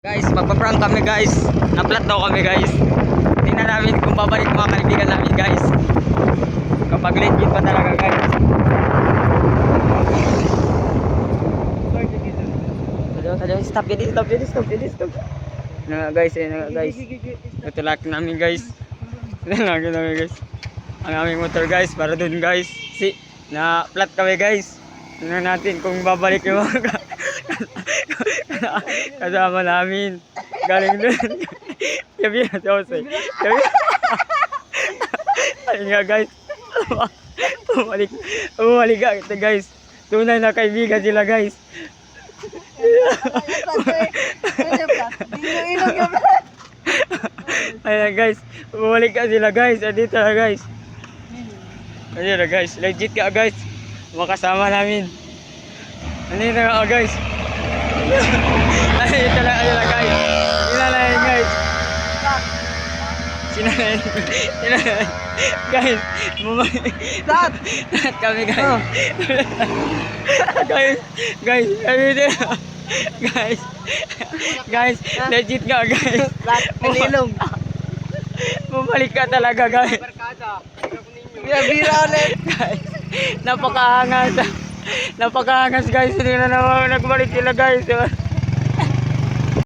Guys, magpa-prank kami guys. Na-flat daw kami guys. Tingnan namin kung babalik mga kaibigan namin guys. Kapag legit pa talaga guys. Stop na guys, guys. Natulak namin guys. Natulak namin guys. Ang aming motor guys, para dun guys. Na-flat kami guys. Tingnan natin kung babalik yung mga kasama namin. Galing dun. Sabi na si Jose. Ayun nga guys. Bumalik ka guys. Tunay na kaibigan sila guys. Ayun guys. Bumalik ka sila guys. Andito na guys. Andito na guys. Legit ka guys. Makasama namin. Andito na guys. Ay, ito na guys. Sinanayin guys. Sinanayin. Guys, lahat kami guys. Guys, legit ka guys. Manilong. Bumalik ka talaga guys. Bira ulit. Guys, napakaangas guys. Hindi na naman nagbalik sila guys.